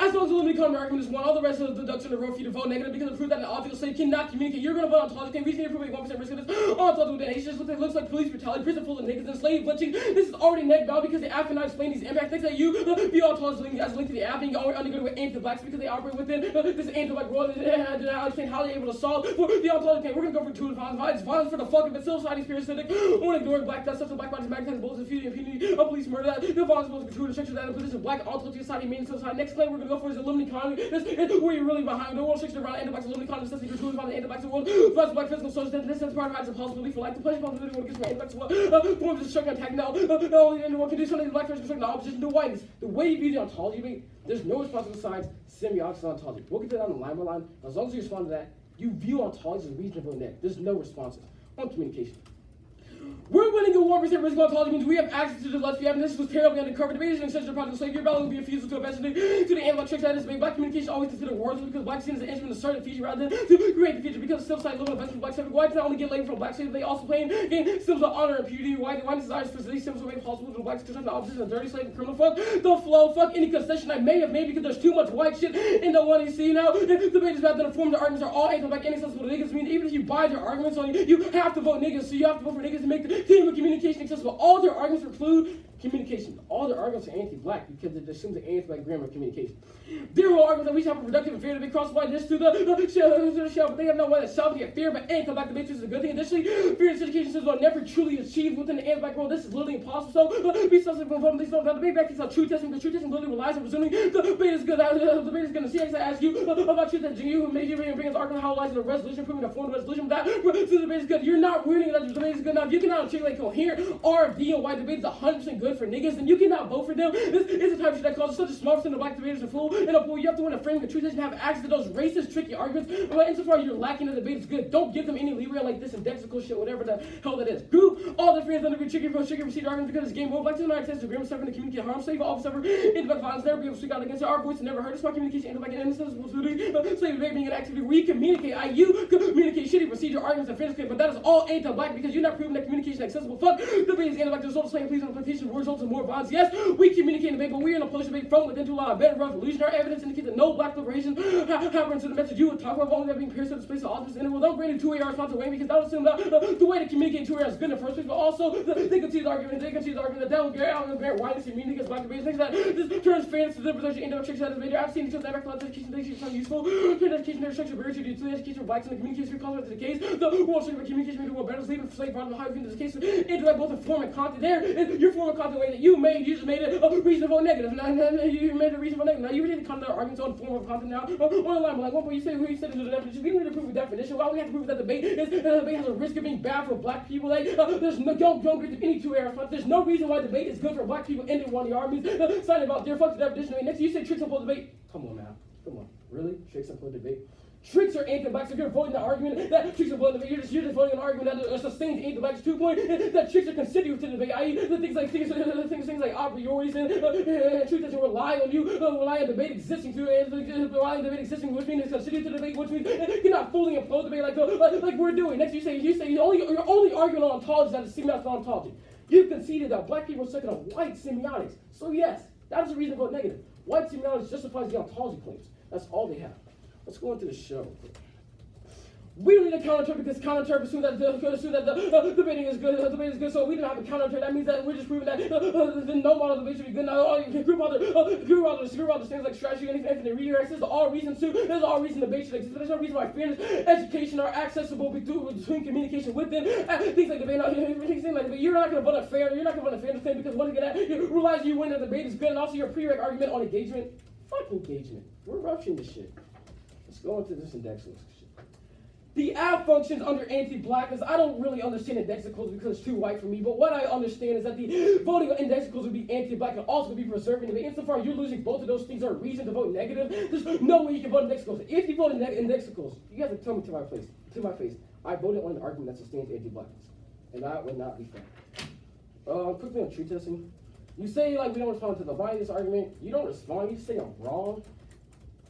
As long as the limited economy argument is one, all the rest of the deduction in the row for you to vote negative because of proof that an optical slave cannot communicate. You're going to vote ontology. Can reason to prove a 1% risk of this ontology with the nation. What it looks like police brutality, prison full of niggas and slave lynching. This is already negative now because the app cannot explain these impacts. Things that you view ontology as linked to the app being undergirded with anti-blacks because they operate within this anti-black world and I understand how they're able to solve for the ontology thing. We're going to go for 2 and 5 violence. Violence for the fuck of it. Civil society, parasitic, or ignoring black death, such as black bodies, magnetizing bullets, impunity, police murder. The violence supposed to be true to structure that in position black ontology society, meaning society. Next claim we're going to go for is a limited economy. This is where you're really behind the world structure around anti-blacks, limited economy, necessity for truly find the anti-blacks world. Plus black physical social this is part of it's a possibility for life. The pleasure possibility when it gets from anti-blacks forms of structure attack now. Only anyone can do something the black person construct the opposition to whiteness. The way you view the ontology, mate, there's no response to the science, semiotics and ontology. We'll get to that on the line by line. As long as you respond to that, you view ontology as a reasonable net. There's no responses. On communication. We're winning a 1% risk ontology means we have access to the left. And this was terribly undercover. Debate is an extension of project slave. Your battle will be a refusal to eventually to the analog tricks that is made. Black communication always considered worthless because black seen as an instrument to start the future rather than to create the future. Because still side little events from black slavery. Whites not only get labor from black slavery, they also play in symbols of honor and purity. White desires for these symbols will make possible for blacks to construct the opposition of dirty slave and criminal. Fuck the flow. Fuck any concession I may have made because there's too much white shit in the one you see now. The debate is about the form. The arguments are all anti-black, inaccessible to niggas. I mean, even if you buy their arguments on you have to vote niggas. So you have to vote for niggas to make the team of communication accessible. All their arguments preclude Communication. All their arguments are anti-black because it assumes an anti-black grammar of communication. Their whole argument that we should have a productive and fair debate cross apply this to the show, but they have no way to solve the fear, but anti-black debate is a good thing. Additionally, fair education systems are never truly achieved within the anti-black world. This is literally impossible. So, be subsequent from these films. The debate back is on truth testing. The truth testing literally relies on presuming the debate is good. The debate is going to see. I ask you about truth testing. You made you bring us argument how lies in a resolution, proving a form of resolution. That so the debate is good. You're not ruining that the debate is good. Now, if you cannot articulate coherent RV and why debate is 100% good for niggas, then you cannot vote for them. This is the type of shit that causes such a small percent of black debaters to fool. In a pool, you have to win a framing of truth testing and have access to those racist, tricky arguments. But insofar as you're lacking the debate is good, don't give them any leeway like this indexical shit, whatever the hell that is. Group all the friends under your chicken proceed arguments because it's game over. Black to not access to agreement, suffering to communicate harm, save all suffer, independent violence, never be able to speak out against it. Our voice never heard. It's about communication, intellect, and innocence, slave debate being an activity where you communicate. You communicate shitty procedure, arguments, and finish, but that is all anti-black because you're not proving that communication is accessible. Fuck debate is anti-black. The result of slaying police and plantation results in more violence. Yes, we communicate in debate, but we are in a police debate from within to allow a better revolution. Our evidence indicates that no black liberation happens to the message you would talk about, only that being pierced to the space of office. And don't bring a 2AR response away because that would assume that the way to communicate 2AR is good in the first place, but also they can see the argument that will get out and grant whiteness and meaning against black debates. Things that this turns fairness to the presumption into a trick that is made. I've seen the that back education things is useful. Trade education, their structure, barrier to the education for blacks and the communication calls to the case. The world structure of communication made the world better, leaving slave brought the high into this case. Intellect both in form and content. There, your form and content way that you made, you just made it a reasonable negative. Now, you made it a reasonable negative. Now, you really come to our arguments on form of content now. On the line, like, what point you say, who you said into the definition? We don't need to prove the definition. Why we have to prove that debate is the debate has a risk of being bad for black people. Like, there's no, don't give any 2AR response. There's no reason why debate is good for black people and one of the armies. Sign about their fuck the definition. Next, you say tricks on debate. Come on, man. Come on. Really? Tricks on debate? Tricks are anti-black. So if you're voting that argument that tricks are debate, you're just voting an argument that sustains anti-black's 2 point. That tricks are constitutive to the debate. I.e., the things like things like a priori's and truth doesn't rely on you, rely on debate existing to rely on debate existing, which means it's constitutive to debate, which means you're not fully implode debate like we're doing. Next, you say you're only arguing on ontology that is semiotic ontology. You've conceded that black people are stuck in a white semiotics. So yes, that is a reason to vote negative. White semiotics justifies the ontology claims. That's all they have. Let's go into the show. We don't need a counter because counter assume that the debating is good. The debate is good, so we don't have a counter. That means that we're just proving that the no model debate should be good. Now, group all the things like strategy and infinite redirects. There's all reason to. There's all reason debate should exist. But there's no reason why fairness, education are accessible between communication within things like debate. Things like debate. You're not going to vote a fair. You're not going to vote a fairness claim because one again, you realize you win the debate is good, and also your prereq argument on engagement. Fuck engagement. We're rushing this shit. Let's go into this indexicals. The app functions under anti-blackness. I don't really understand indexicals because it's too white for me, but what I understand is that the voting on indexicals would be anti-black and also be preserving debate. Insofar you're losing both of those things are a reason to vote negative. There's no way you can vote indexicals. If you vote indexicals, you have to tell me to my face. I voted on an argument that sustains anti-blackness, and that would not be fair. Quickly on truth testing. You say like we don't respond to the bias argument. You don't respond. You just say I'm wrong.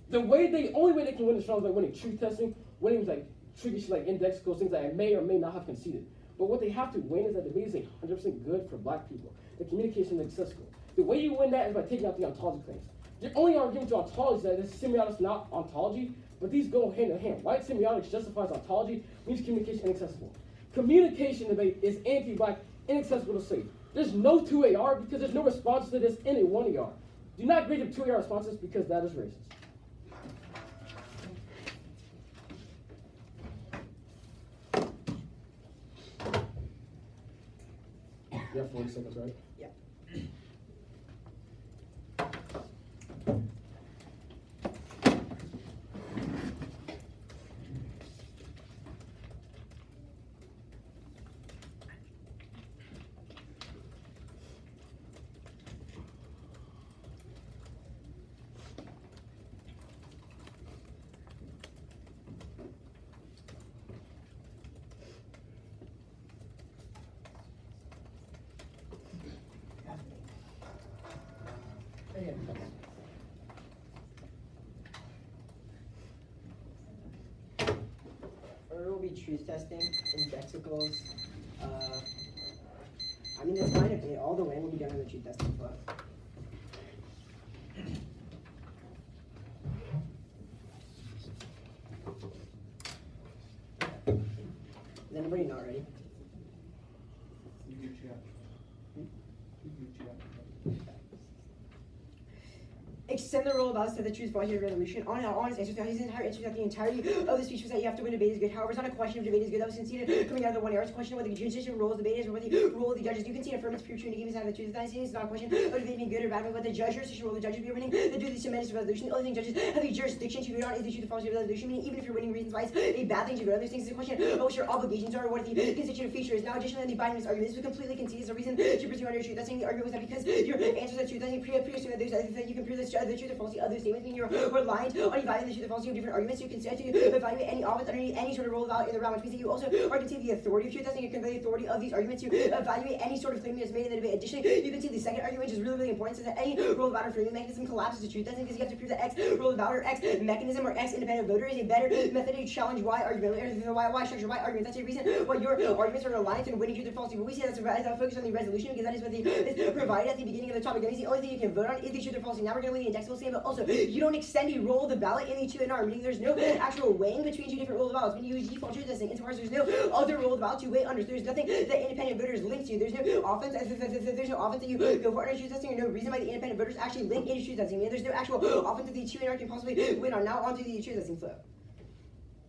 The only way they can win is by winning truth testing, winning like tricky shit like indexicals, things that I may or may not have conceded. But what they have to win is that the debate is 100% good for black people. The communication is accessible. The way you win that is by taking out the ontology claims. You're only arguing to ontology that this semiotics not ontology, but these go hand in hand. White semiotics justifies ontology, means communication inaccessible. Communication debate is anti-black, inaccessible to slave. There's no 2AR because there's no response to this in a 1AR. Do not grade them 2AR responses because that is racist. You have 40 seconds, right? Yeah. There will be truth testing, indexicals. I mean, that's fine if all the way will be done in the truth testing, but. Is anybody not ready? You get chat. You get chat. extend the role of balance to the truth falsity resolution. On his answer to his entire answer that the entirety of the speech was that you have to win debate is good. However, it's not a question of debate is good that was conceded coming out of the 1 hour. It's a question of whether the judicial role of the debate is or what the role of the judges. You can see affirmative pure true negative side of the truth. It's not a question of debate being good or bad, but what the jurisdictional role of the judges be winning. They do the tremendous resolution. The only thing judges have a jurisdiction to vote on is the truth and falsity of resolution. Meaning even if you're winning reasons why it's a bad thing to vote on those things, it's a question of what your obligations are or what the constituent feature is. Now, additionally, the binding argument, this was completely conceded. It's a reason to pursue under truth. That's saying the argument was that because your answers are truth, you pre-assume that there's that you can prove the truth or falsity of those statements, meaning you're reliant on evaluating the truth or falsity of different arguments. So you can start to evaluate any offense underneath any sort of role of in the round, which means that you also are to take the authority of truth. That's saying you can the authority of these arguments to evaluate any sort of claim that's made in the debate. Additionally, you can see the second argument, which is really, really important, says that any role of or framing mechanism collapses the truth. That's because you have to prove that X role of or X mechanism or X independent voter is a better method to challenge Y argument or the Y structure Y argument. That's a reason why your arguments are reliant on winning truth or falsity. But we say that's a focus on the resolution because that is what is provided at the beginning of the topic. That means the only thing you can vote on is the truth or falsity. Now we're going to win the indexable statement, but also you don't extend a role of the ballot in the 2 and R, meaning there's no actual weighing between 2 different roles of ballots. When you use default truth testing, insofar as there's no other role of ballot to weigh under. There's nothing that independent voters link to. There's no offense. There's no offense that you go for under truth testing, or no reason why the independent voters actually link into truth testing. Meaning there's no actual offense that the 2 and R can possibly win on. Now onto the truth testing flow.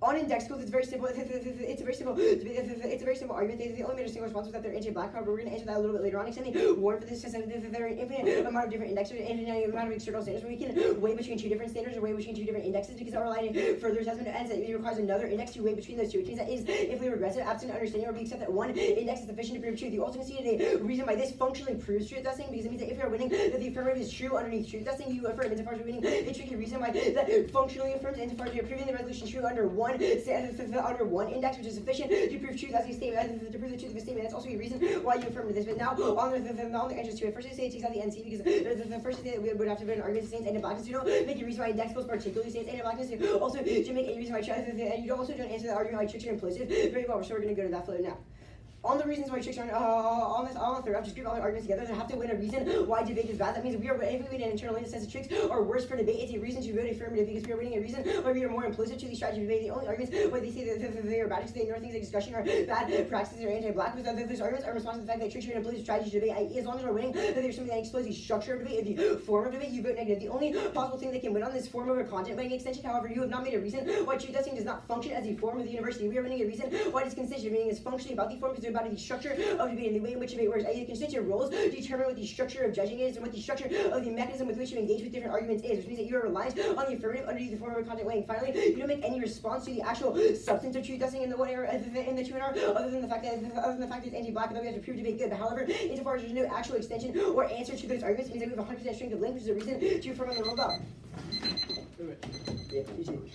On indexicals, it's very simple. It's a very simple argument. They only made a single response was that they're anti-black. However, we're going to answer that a little bit later on. Extending warrant for this since there are an infinite amount of different indexes, infinite amount of external standards. Where we can weigh between 2 different standards or weigh between 2 different indexes because our line further assessment ends that it requires another index to weigh between those 2. Which means that is infinitely regressive, absent understanding, or we accept that one index is sufficient to prove truth. You also can see a reason why this functionally proves truth testing because it means that if you're winning that the affirmative is true underneath truth testing, you affirm. Insofar as you're winning, a tricky reason why that functionally affirms. Insofar as you're proving the resolution true under one index, which is sufficient to prove truth as a statement, to prove the truth of a statement. That's also a reason why you affirm to this. But now on the answers to it, first they say it takes out the NC because the first they say that we would have to put an argument that states anti-blackness. You don't make a reason why indexicals particularly states anti-blackness. You also to make a reason why and you also don't answer the argument why tricks are implicit very well. So we're going to go to that flow now. On the reasons why tricks are on the third, I'll just group all the arguments together. They have to win a reason why debate is bad. That means if we win an internal in the sense of tricks are worse for debate, it's a reason to vote affirmative because we are winning a reason why we are more implicit to the strategy of debate. The only arguments why they say that they are bad because they ignore things like discussion or bad practices or anti-black. Because those arguments are in response to the fact that tricks are an implicit strategy to debate. I.e., as long as we're winning, that there's something that explodes the structure of debate, the form of debate, you vote negative. The only possible thing that can win on this form over content by an extension, however, you have not made a reason why truth testing does not function as a form of the university. We are winning a reason why it's constitutive, meaning it's functioning about the form because they're about the structure of debate and the way in which debate works. The constituent roles determine what the structure of judging is and what the structure of the mechanism with which you engage with different arguments is, which means that you are reliant on the affirmative underneath the form of content weighing. Finally, you don't make any response to the actual substance of truth testing in the 1 hour in the 2 and R, other than the fact that it's anti-black and that we have to prove debate good. But however, insofar as there's no actual extension or answer to those arguments, it means that we have 100% strength of link, which is a reason to affirm on the rule about. Yeah, you too.